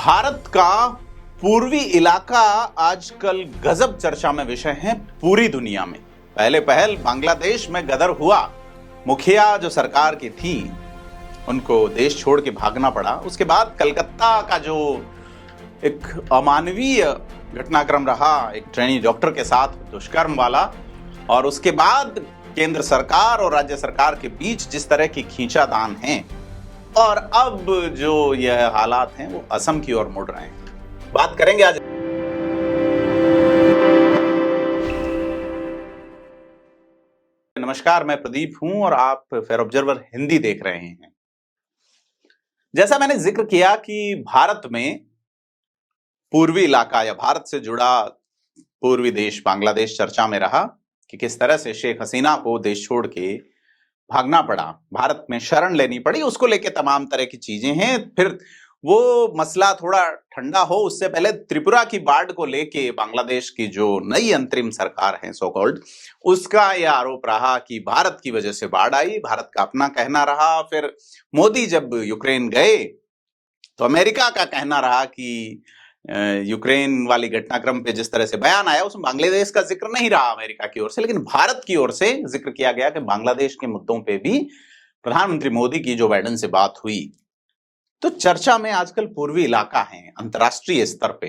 भारत का पूर्वी इलाका आजकल गजब चर्चा में विषय है पूरी दुनिया में। पहले पहल बांग्लादेश में गदर हुआ, मुखिया जो सरकार की थी उनको देश छोड़ के भागना पड़ा। उसके बाद कलकत्ता का जो एक अमानवीय घटनाक्रम रहा, एक ट्रेनी डॉक्टर के साथ दुष्कर्म वाला, और उसके बाद केंद्र सरकार और राज्य सरकार के बीच जिस तरह की खींचातान है, और अब जो यह हालात हैं वो असम की ओर मुड़ रहे हैं। बात करेंगे आज। नमस्कार, मैं प्रदीप हूं और आप फेयर ऑब्जर्वर हिंदी देख रहे हैं। जैसा मैंने जिक्र किया कि भारत में पूर्वी इलाका या भारत से जुड़ा पूर्वी देश बांग्लादेश चर्चा में रहा कि किस तरह से शेख हसीना को देश छोड़ के भागना पड़ा, भारत में शरण लेनी पड़ी, उसको लेके तमाम तरह की चीजें हैं। फिर वो मसला थोड़ा ठंडा हो उससे पहले त्रिपुरा की बाढ़ को लेके बांग्लादेश की जो नई अंतरिम सरकार है सो कॉल्ड, उसका यह आरोप रहा कि भारत की वजह से बाढ़ आई, भारत का अपना कहना रहा। फिर मोदी जब यूक्रेन गए तो अमेरिका का कहना रहा कि यूक्रेन वाली घटनाक्रम पे जिस तरह से बयान आया उसमें बांग्लादेश का जिक्र नहीं रहा अमेरिका की ओर से, लेकिन भारत की ओर से जिक्र किया गया कि बांग्लादेश के मुद्दों पे भी प्रधानमंत्री मोदी की जो बाइडेन से बात हुई। तो चर्चा में आजकल पूर्वी इलाका है अंतर्राष्ट्रीय स्तर पे।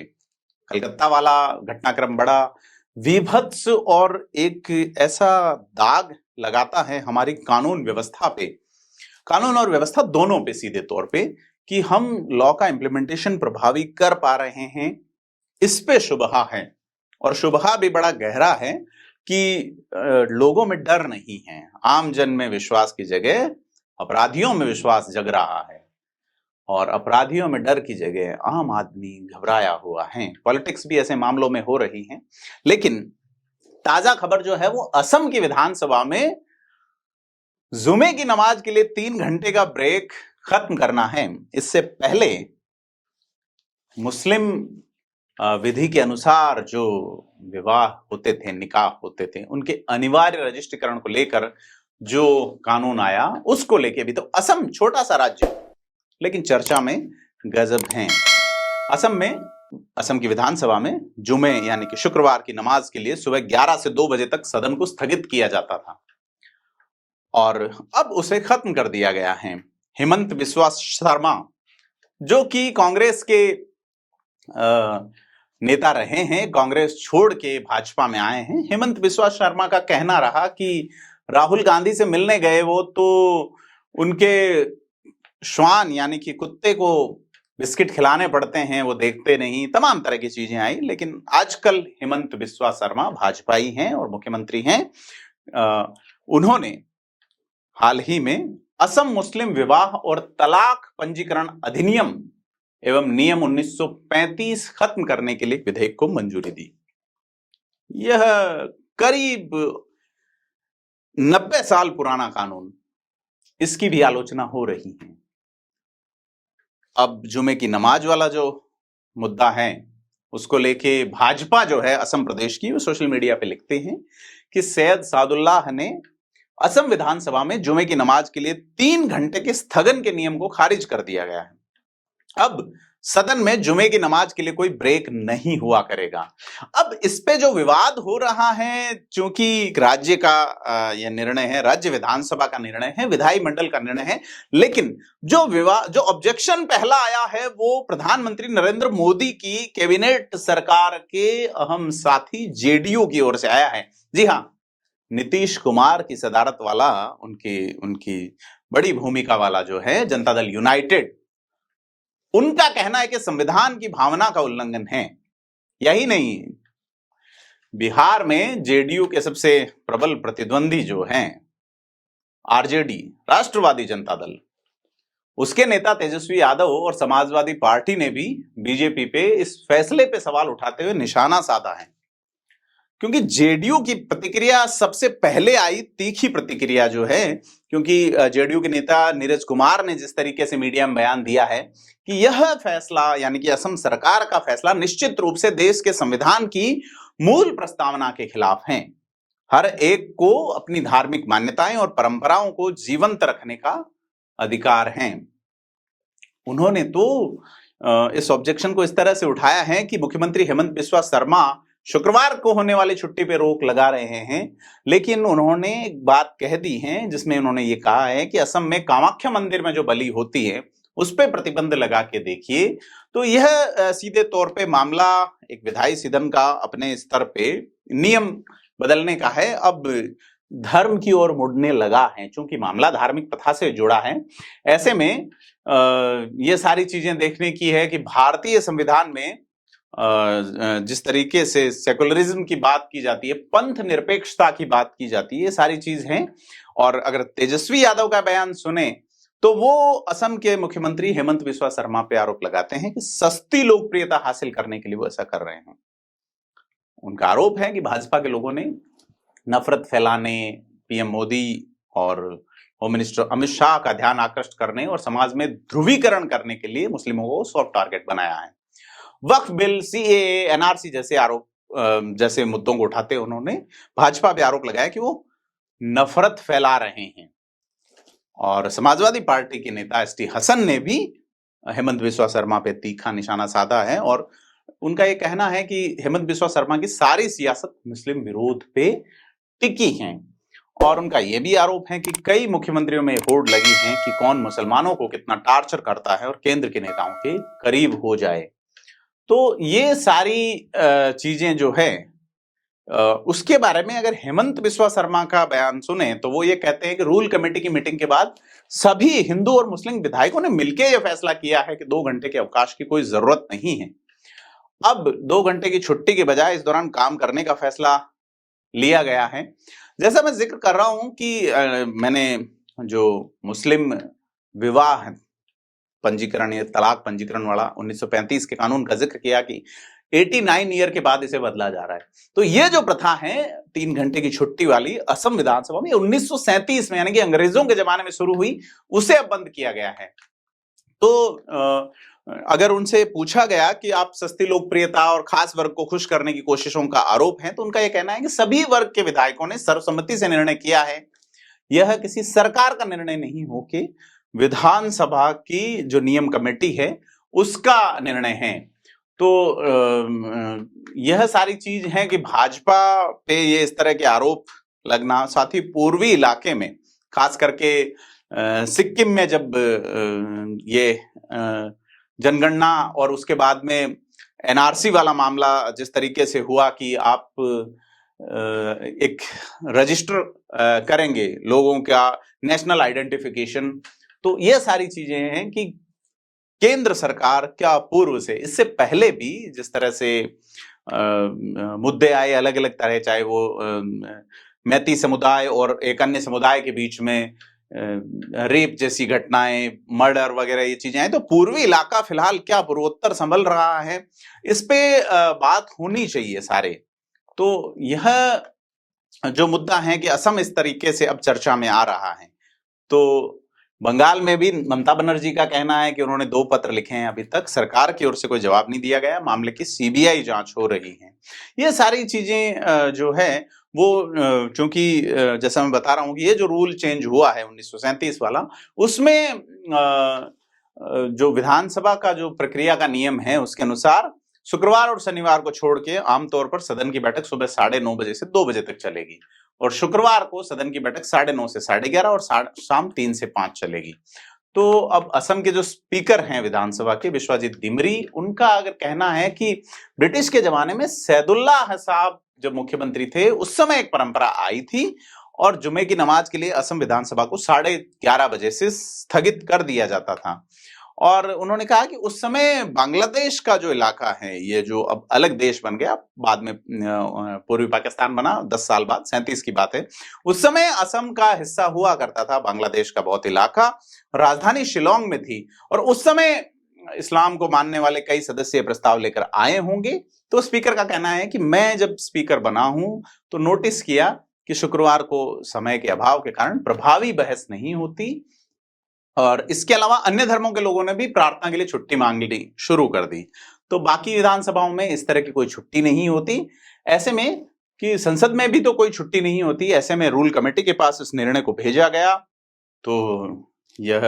कलकत्ता वाला घटनाक्रम बड़ा विभत्स और एक ऐसा दाग लगाता है हमारी कानून व्यवस्था पे, कानून और व्यवस्था दोनों पे सीधे तौर पे, कि हम लॉ का इम्प्लीमेंटेशन प्रभावी कर पा रहे हैं, इस पे शुबहा है। और शुबहा भी बड़ा गहरा है कि लोगों में डर नहीं है, आम जन में विश्वास की जगह अपराधियों में विश्वास जग रहा है, और अपराधियों में डर की जगह आम आदमी घबराया हुआ है। पॉलिटिक्स भी ऐसे मामलों में हो रही है। लेकिन ताजा खबर जो है वो असम की विधानसभा में जुमे की नमाज के लिए 3 घंटे का ब्रेक खत्म करना है। इससे पहले मुस्लिम विधि के अनुसार जो विवाह होते थे, निकाह होते थे, उनके अनिवार्य रजिस्ट्रीकरण को लेकर जो कानून आया उसको लेके भी, तो असम छोटा सा राज्य लेकिन चर्चा में गजब हैं। असम की विधानसभा में जुमे यानी कि शुक्रवार की नमाज के लिए सुबह 11 से 2 बजे तक सदन को स्थगित किया जाता था और अब उसे खत्म कर दिया गया है। हेमंत बिस्वा शर्मा जो कि कांग्रेस के नेता रहे हैं, कांग्रेस छोड़ के भाजपा में आए हैं, हेमंत बिस्वा शर्मा का कहना रहा कि राहुल गांधी से मिलने गए वो तो उनके श्वान यानी कि कुत्ते को बिस्किट खिलाने पड़ते हैं, वो देखते नहीं, तमाम तरह की चीजें आई। लेकिन आजकल हेमंत बिस्वा शर्मा भाजपाई हैं और मुख्यमंत्री हैं। उन्होंने हाल ही में असम मुस्लिम विवाह और तलाक पंजीकरण अधिनियम एवं नियम 1935 खत्म करने के लिए विधेयक को मंजूरी दी। यह करीब 90 साल पुराना कानून, इसकी भी आलोचना हो रही है। अब जुमे की नमाज वाला जो मुद्दा है उसको लेके भाजपा जो है असम प्रदेश की, वो सोशल मीडिया पे लिखते हैं कि सैयद सादुल्लाह ने असम विधानसभा में जुमे की नमाज के लिए 3 घंटे के स्थगन के नियम को खारिज कर दिया गया है। अब सदन में जुमे की नमाज के लिए कोई ब्रेक नहीं हुआ करेगा। अब इस पे जो विवाद हो रहा है, चूंकि राज्य का यह निर्णय है, राज्य विधानसभा का निर्णय है, विधायी मंडल का निर्णय है, लेकिन जो ऑब्जेक्शन पहला आया है वो प्रधानमंत्री नरेंद्र मोदी की कैबिनेट सरकार के अहम साथी जेडीयू की ओर से आया है। जी हाँ, नीतीश कुमार की सदारत वाला, उनकी बड़ी भूमिका वाला जो है जनता दल यूनाइटेड, उनका कहना है कि संविधान की भावना का उल्लंघन है। यही नहीं, बिहार में जेडीयू के सबसे प्रबल प्रतिद्वंदी जो हैं आरजेडी, राष्ट्रवादी जनता दल, उसके नेता तेजस्वी यादव और समाजवादी पार्टी ने भी बीजेपी पे इस फैसले पे सवाल उठाते हुए निशाना साधा है। क्योंकि जेडीयू की प्रतिक्रिया सबसे पहले आई, तीखी प्रतिक्रिया जो है, क्योंकि जेडीयू के नेता नीरज कुमार ने जिस तरीके से मीडिया में बयान दिया है कि यह फैसला यानी कि असम सरकार का फैसला निश्चित रूप से देश के संविधान की मूल प्रस्तावना के खिलाफ है। हर एक को अपनी धार्मिक मान्यताएं और परंपराओं को जीवंत रखने का अधिकार है। उन्होंने तो इस ऑब्जेक्शन को इस तरह से उठाया है कि मुख्यमंत्री हेमंत बिस्वा शर्मा शुक्रवार को होने वाली छुट्टी पे रोक लगा रहे हैं, लेकिन उन्होंने एक बात कह दी है जिसमें उन्होंने ये कहा है कि असम में कामाख्या मंदिर में जो बलि होती है उस पर प्रतिबंध लगा के देखिए। तो यह सीधे तौर पे मामला एक विधायी सदन का अपने स्तर पे नियम बदलने का है, अब धर्म की ओर मुड़ने लगा है। चूंकि मामला धार्मिक प्रथा से जुड़ा है, ऐसे में ये सारी चीजें देखने की है कि भारतीय संविधान में जिस तरीके से सेकुलरिज्म की बात की जाती है, पंथ निरपेक्षता की बात की जाती है, ये सारी चीज हैं। और अगर तेजस्वी यादव का बयान सुने तो वो असम के मुख्यमंत्री हेमंत बिस्वा शर्मा पे आरोप लगाते हैं कि सस्ती लोकप्रियता हासिल करने के लिए वो ऐसा कर रहे हैं। उनका आरोप है कि भाजपा के लोगों ने नफरत फैलाने, पीएम मोदी और होम मिनिस्टर अमित शाह का ध्यान आकृष्ट करने और समाज में ध्रुवीकरण करने के लिए मुस्लिमों को सॉफ्ट टारगेट बनाया है। वक्फ बिल, सीएए, एनआरसी जैसे आरोप जैसे मुद्दों को उठाते उन्होंने भाजपा पे आरोप लगाया कि वो नफरत फैला रहे हैं। और समाजवादी पार्टी के नेता एसटी हसन ने भी हेमंत बिस्वा शर्मा पे तीखा निशाना साधा है और उनका ये कहना है कि हेमंत बिस्वा शर्मा की सारी सियासत मुस्लिम विरोध पे टिकी है। और उनका यह भी आरोप है कि कई मुख्यमंत्रियों में होड़ लगी है कि कौन मुसलमानों को कितना टार्चर करता है और केंद्र के नेताओं के करीब हो जाए। तो ये सारी चीजें जो है उसके बारे में अगर हेमंत बिस्वा शर्मा का बयान सुने तो वो ये कहते हैं कि रूल कमेटी की मीटिंग के बाद सभी हिंदू और मुस्लिम विधायकों ने मिलकर यह फैसला किया है कि 2 घंटे के अवकाश की कोई जरूरत नहीं है। अब 2 घंटे की छुट्टी के बजाय इस दौरान काम करने का फैसला लिया गया है। जैसा मैं जिक्र कर रहा हूं कि मैंने जो मुस्लिम विवाह पंजीकरण या तलाक पंजीकरण वाला 1935 के कानून का जिक्र किया कि 89 ईयर के बाद इसे बदला जा रहा है। तो ये जो प्रथा है 3 घंटे की छुट्टी वाली असम विधानसभा में 1937 में यानी कि अंग्रेजों के जमाने में शुरू हुई, उसे अब बंद किया गया है। तो अगर उनसे पूछा गया कि आप सस्ती लोकप्रियता और खास वर्ग को खुश करने की कोशिशों का आरोप है, तो उनका यह कहना है कि सभी वर्ग के विधायकों ने सर्वसम्मति से निर्णय किया है। यह किसी सरकार का निर्णय नहीं हो कि विधानसभा की जो नियम कमेटी है उसका निर्णय है। तो यह सारी चीज है कि भाजपा पे ये इस तरह के आरोप लगना, साथ ही पूर्वी इलाके में खास करके सिक्किम में जब ये जनगणना और उसके बाद में एनआरसी वाला मामला जिस तरीके से हुआ कि आप एक रजिस्टर करेंगे लोगों का नेशनल आइडेंटिफिकेशन, तो ये सारी चीजें हैं कि केंद्र सरकार क्या पूर्व से इससे पहले भी जिस तरह से मुद्दे आए अलग अलग तरह, चाहे वो मैती समुदाय और एक अन्य समुदाय के बीच में रेप जैसी घटनाएं, मर्डर वगैरह ये चीजें हैं, तो पूर्वी इलाका फिलहाल क्या पूर्वोत्तर संभल रहा है, इस पे बात होनी चाहिए सारे। तो यह जो मुद्दा है कि असम इस तरीके से अब चर्चा में आ रहा है, तो बंगाल में भी ममता बनर्जी का कहना है कि उन्होंने 2 पत्र लिखे हैं, अभी तक सरकार की ओर से कोई जवाब नहीं दिया गया, मामले की सीबीआई जांच हो रही है। ये सारी चीजें जो है वो चूंकि जैसा मैं बता रहा हूं कि ये जो रूल चेंज हुआ है 1937 वाला, उसमें जो विधानसभा का जो प्रक्रिया का नियम है उसके अनुसार शुक्रवार और शनिवार को छोड़ के आमतौर पर सदन की बैठक सुबह 9:30 बजे से 2 बजे तक चलेगी और शुक्रवार को सदन की बैठक 9:30 से 11:30 और शाम 3 से 5 चलेगी। तो अब असम के जो स्पीकर हैं विधानसभा के, विश्वजीत दिमरी, उनका अगर कहना है कि ब्रिटिश के जमाने में सैदुल्लाह साहब जब मुख्यमंत्री थे उस समय एक परंपरा आई थी और जुमे की नमाज के लिए असम विधानसभा को 11:30 बजे से स्थगित कर दिया जाता था। और उन्होंने कहा कि उस समय बांग्लादेश का जो इलाका है, ये जो अब अलग देश बन गया, बाद में पूर्वी पाकिस्तान बना 10 साल बाद, 37 की बात है, उस समय असम का हिस्सा हुआ करता था बांग्लादेश का बहुत इलाका, राजधानी शिलोंग में थी और उस समय इस्लाम को मानने वाले कई सदस्य प्रस्ताव लेकर आए होंगे। तो स्पीकर का कहना है कि मैं जब स्पीकर बना हूं तो नोटिस किया कि शुक्रवार को समय के अभाव के कारण प्रभावी बहस नहीं होती और इसके अलावा अन्य धर्मों के लोगों ने भी प्रार्थना के लिए छुट्टी मांगनी शुरू कर दी। तो बाकी विधानसभाओं में इस तरह की कोई छुट्टी नहीं होती। ऐसे में कि संसद में भी तो कोई छुट्टी नहीं होती, ऐसे में रूल कमेटी के पास इस निर्णय को भेजा गया। तो यह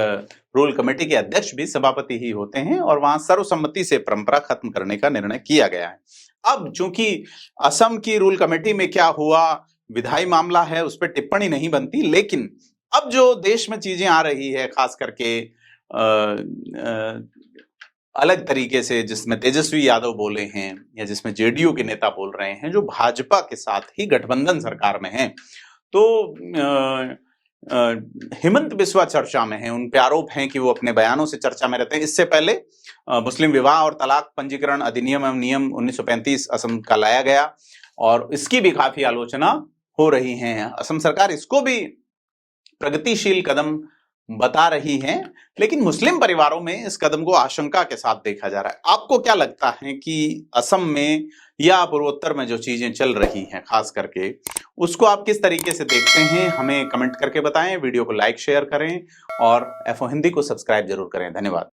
रूल कमेटी के अध्यक्ष भी सभापति ही होते हैं और वहां सर्वसम्मति से परंपरा खत्म करने का निर्णय किया गया है। अब चूंकि असम की रूल कमेटी में क्या हुआ विधायी मामला है, उस पर टिप्पणी नहीं बनती, लेकिन अब जो देश में चीजें आ रही है, खास करके अलग तरीके से, जिसमें तेजस्वी यादव बोले हैं या जिसमें जेडीयू के नेता बोल रहे हैं, जो भाजपा के साथ ही गठबंधन सरकार में हैं, तो हेमंत बिस्वा चर्चा में हैं। उन पे आरोप हैं कि वो अपने बयानों से चर्चा में रहते हैं। इससे पहले मुस्लिम विवाह और तलाक पंजीकरण अधिनियम एवं नियम 1935 असम का लाया गया और इसकी भी काफी आलोचना हो रही है। असम सरकार इसको भी प्रगतिशील कदम बता रही है, लेकिन मुस्लिम परिवारों में इस कदम को आशंका के साथ देखा जा रहा है। आपको क्या लगता है कि असम में या पूर्वोत्तर में जो चीजें चल रही हैं, खास करके उसको आप किस तरीके से देखते हैं? हमें कमेंट करके बताएं, वीडियो को लाइक शेयर करें और एफओ हिंदी को सब्सक्राइब जरूर करें। धन्यवाद।